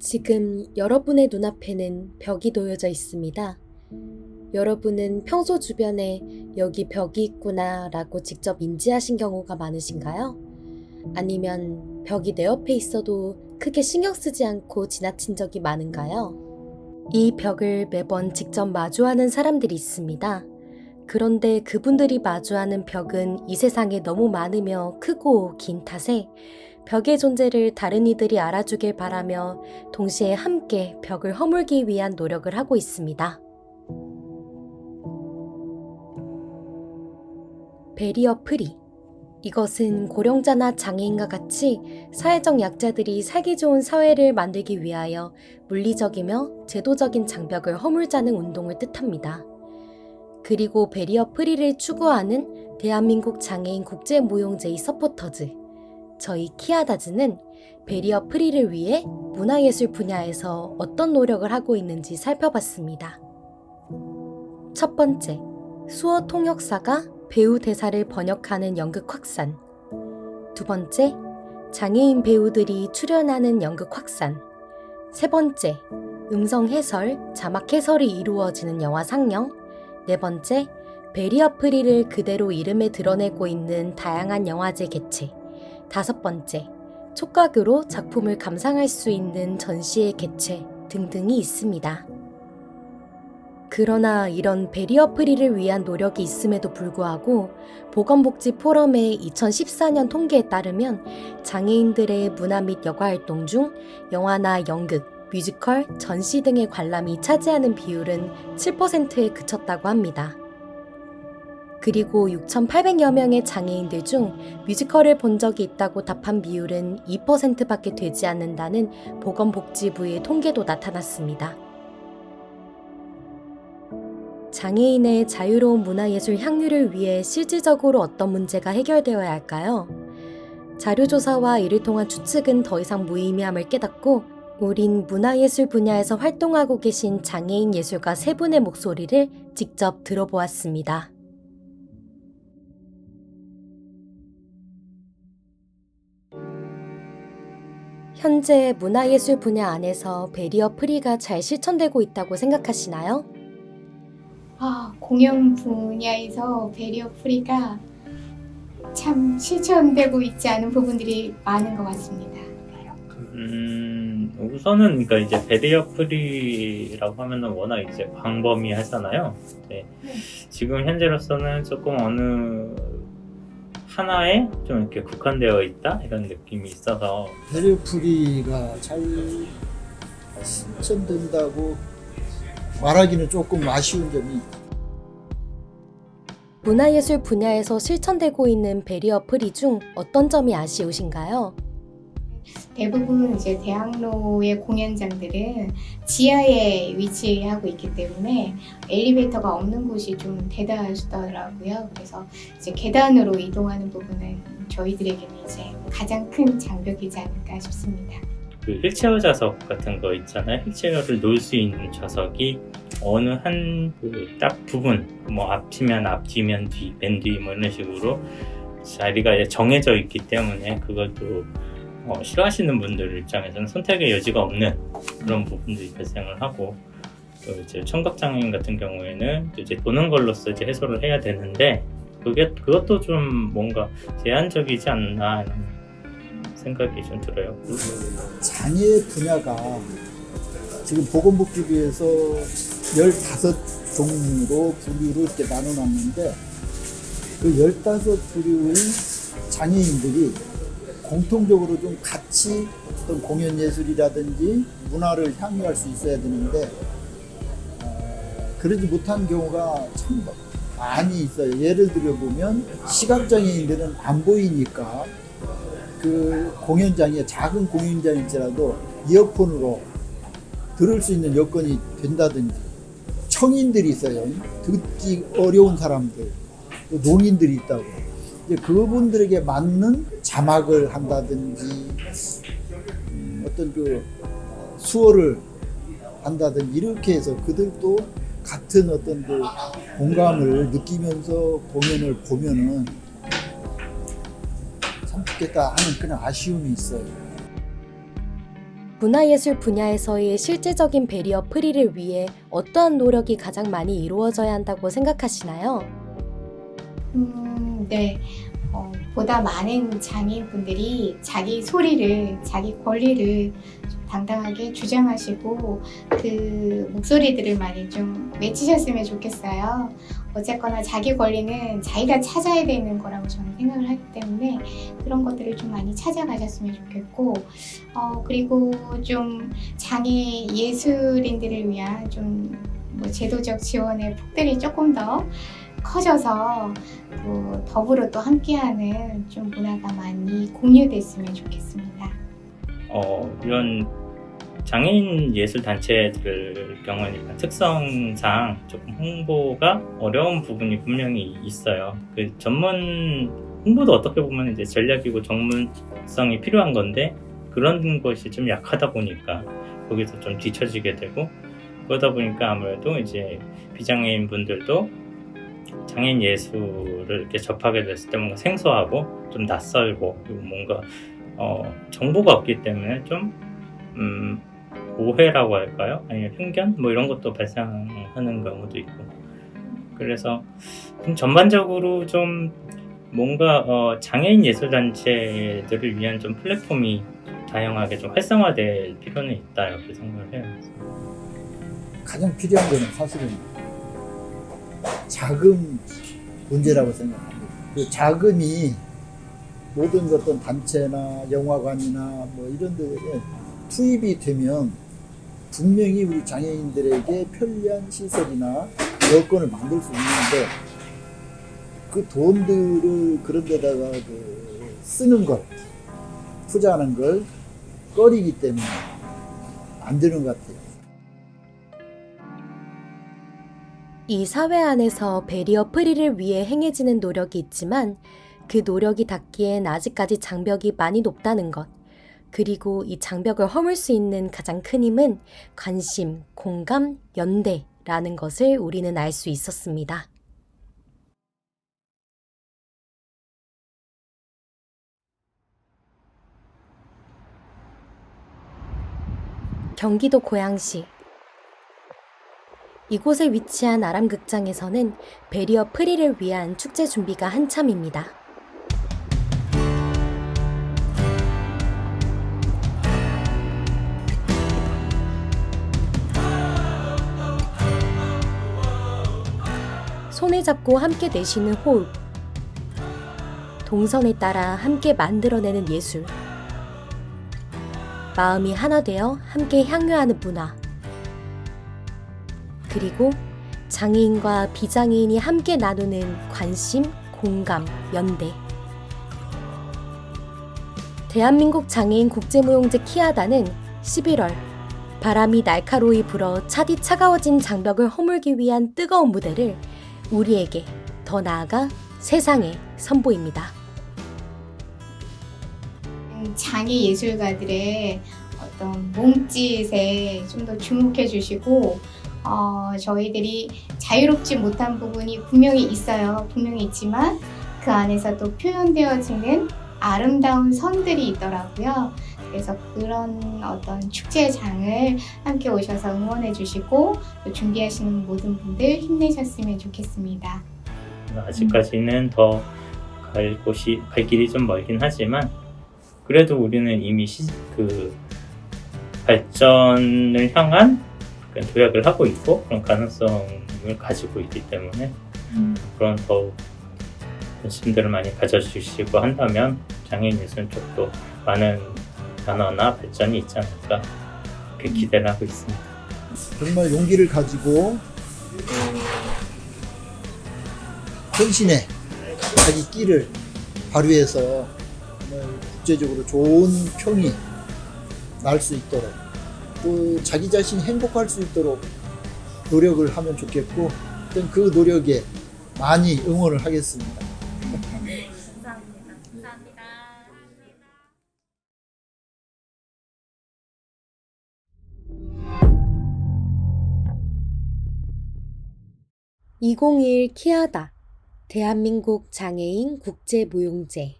지금 여러분의 눈앞에는 벽이 놓여져 있습니다. 여러분은 평소 주변에 여기 벽이 있구나 라고 직접 인지하신 경우가 많으신가요? 아니면 벽이 내 옆에 있어도 크게 신경 쓰지 않고 지나친 적이 많은가요? 이 벽을 매번 직접 마주하는 사람들이 있습니다. 그런데 그분들이 마주하는 벽은 이 세상에 너무 많으며 크고 긴 탓에 벽의 존재를 다른 이들이 알아주길 바라며 동시에 함께 벽을 허물기 위한 노력을 하고 있습니다. 베리어 프리. 이것은 고령자나 장애인과 같이 사회적 약자들이 살기 좋은 사회를 만들기 위하여 물리적이며 제도적인 장벽을 허물자는 운동을 뜻합니다. 그리고 베리어 프리를 추구하는 대한민국 장애인 국제무용제의 서포터즈, 저희 키아다즈는 베리어 프리를 위해 문화예술 분야에서 어떤 노력을 하고 있는지 살펴봤습니다. 첫 번째, 수어 통역사가 배우 대사를 번역하는 연극 확산. 두 번째, 장애인 배우들이 출연하는 연극 확산. 세 번째, 음성 해설, 자막 해설이 이루어지는 영화 상영. 네 번째, 베리어 프리를 그대로 이름에 드러내고 있는 다양한 영화제 개최. 다섯 번째, 촉각으로 작품을 감상할 수 있는 전시회 개최 등등이 있습니다. 그러나 이런 베리어 프리를 위한 노력이 있음에도 불구하고 보건복지 포럼의 2014년 통계에 따르면 장애인들의 문화 및 여가활동 중 영화나 연극, 뮤지컬, 전시 등의 관람이 차지하는 비율은 7%에 그쳤다고 합니다. 그리고 6,800여 명의 장애인들 중 뮤지컬을 본 적이 있다고 답한 비율은 2%밖에 되지 않는다는 보건복지부의 통계도 나타났습니다. 장애인의 자유로운 문화예술 향유를 위해 실질적으로 어떤 문제가 해결되어야 할까요? 자료조사와 이를 통한 추측은 더 이상 무의미함을 깨닫고 우린 문화예술 분야에서 활동하고 계신 장애인 예술가 세 분의 목소리를 직접 들어보았습니다. 현재 문화예술 분야 안에서 베리어 프리가 잘 실천되고 있다고 생각하시나요? 공연 분야에서 베리어 프리가 참 실천되고 있지 않은 부분들이 많은 것 같습니다. 우선은 그러니까 이제 베리어 프리라고 하면은 워낙 이제 광범위하잖아요. 지금 현재로서는 조금 어느 하나에 좀 이렇게 국한되어 있다 이런 느낌이 있어서 베리어 프리가 잘 실천된다고 말하기는 조금 아쉬운 점이 문화예술 분야에서 실천되고 있는 베리어 프리 중 어떤 점이 아쉬우신가요? 대부분 이제 대학로의 공연장들은 지하에 위치하고 있기 때문에 엘리베이터가 없는 곳이 좀 대다수더라고요. 그래서 이제 계단으로 이동하는 부분은 저희들에게는 이제 가장 큰 장벽이지 않을까 싶습니다. 그 휠체어 좌석 같은 거 있잖아요. 휠체어를 놓을 수 있는 좌석이 어느 한 딱 부분, 뭐 앞치면 앞, 뒤면 뒤, 맨 뒤 뭐 이런 식으로 자리가 이제 정해져 있기 때문에 그것도 싫어하시는 분들 입장에서는 선택의 여지가 없는 그런 부분들이 발생을 하고 또 이제 청각장애인 같은 경우에는 또 이제 보는 걸로써 이제 해소를 해야 되는데 그것도 좀 뭔가 제한적이지 않나 이런 생각이 좀 들어요. 장애 분야가 지금 보건복지부에서 15종류로 분류를 이렇게 나눠놨는데 그 15부류의 장애인들이 공통적으로 좀 같이 어떤 공연 예술이라든지 문화를 향유할 수 있어야 되는데 그러지 못한 경우가 참 많이 있어요. 예를 들어 보면 시각장애인들은 안 보이니까 그 공연장에 작은 공연장일지라도 이어폰으로 들을 수 있는 여건이 된다든지 청인들이 있어요. 듣기 어려운 사람들, 또 농인들이 있다고. 이제 그분들에게 맞는 자막을 한다든지 어떤 그 수어를 한다든지 이렇게 해서 그들도 같은 어떤 그 공감을 느끼면서 공연을 보면은 참 좋겠다 하는 그런 아쉬움이 있어요. 문화예술 분야에서의 실제적인 베리어 프리를 위해 어떠한 노력이 가장 많이 이루어져야 한다고 생각하시나요? 네. 보다 많은 장애인분들이 자기 소리를, 자기 권리를 좀 당당하게 주장하시고 그 목소리들을 많이 좀 외치셨으면 좋겠어요. 어쨌거나 자기 권리는 자기가 찾아야 되는 거라고 저는 생각을 하기 때문에 그런 것들을 좀 많이 찾아가셨으면 좋겠고, 그리고 좀 장애 예술인들을 위한 좀 뭐 제도적 지원의 폭들이 조금 더 커져서 또 더불어 또 함께하는 좀 문화가 많이 공유됐으면 좋겠습니다. 이런 장애인 예술 단체들 경우에는 특성상 조금 홍보가 어려운 부분이 분명히 있어요. 그 전문 홍보도 어떻게 보면 이제 전략이고 전문성이 필요한 건데 그런 것이 좀 약하다 보니까 거기서 좀 뒤처지게 되고, 그러다 보니까 아무래도 이제 비장애인 분들도 장애인 예술을 이렇게 접하게 됐을 때 뭔가 생소하고 좀 낯설고, 그리고 뭔가 정보가 없기 때문에 좀 오해라고 할까요? 아니면 편견? 뭐 이런 것도 발생하는 경우도 있고, 그래서 좀 전반적으로 좀 뭔가 장애인 예술단체들을 위한 좀 플랫폼이 다양하게 좀 활성화될 필요는 있다, 이렇게 생각을 해요. 가장 필요한 거는 사실은 자금 문제라고 생각합니다. 그 자금이 모든 어떤 단체나 영화관이나 뭐 이런 데에 투입이 되면 분명히 우리 장애인들에게 편리한 시설이나 여건을 만들 수 있는데, 그 돈들을 그런 데다가 쓰는 것, 투자하는 걸 꺼리기 때문에 안 되는 것 같아요. 이 사회 안에서 베리어 프리를 위해 행해지는 노력이 있지만 그 노력이 닿기엔 아직까지 장벽이 많이 높다는 것, 그리고 이 장벽을 허물 수 있는 가장 큰 힘은 관심, 공감, 연대라는 것을 우리는 알 수 있었습니다. 경기도 고양시. 이곳에 위치한 아람극장에서는 베리어 프리를 위한 축제 준비가 한참입니다. 손을 잡고 함께 내쉬는 호흡, 동선에 따라 함께 만들어내는 예술, 마음이 하나 되어 함께 향유하는 문화, 그리고 장애인과 비장애인이 함께 나누는 관심, 공감, 연대. 대한민국 장애인 국제무용제 키아다는 11월 바람이 날카로이 불어 차디 차가워진 장벽을 허물기 위한 뜨거운 무대를 우리에게, 더 나아가 세상에 선보입니다. 장애 예술가들의 어떤 몸짓에 좀 더 주목해 주시고, 저희들이 자유롭지 못한 부분이 분명히 있어요. 분명히 있지만 그 안에서도 표현되어지는 아름다운 선들이 있더라고요. 그래서 그런 어떤 축제장을 함께 오셔서 응원해 주시고 또 준비하시는 모든 분들 힘내셨으면 좋겠습니다. 아직까지는 더 갈 길이 좀 멀긴 하지만, 그래도 우리는 이미 그 발전을 향한 도약을 하고 있고 그런 가능성을 가지고 있기 때문에 그런 더욱 관심들을 많이 가져주시고 한다면 장애인 예술 쪽도 많은 변화나 발전이 있지 않을까, 그렇게 기대를 하고 있습니다. 정말 용기를 가지고 헌신해 자기 끼를 발휘해서 정말 국제적으로 좋은 평이 날 수 있도록, 또 자기 자신이 행복할 수 있도록 노력을 하면 좋겠고, 그 노력에 많이 응원을 하겠습니다. 감사합니다. 감사합니다. 2021 키아다 대한민국 장애인 국제무용제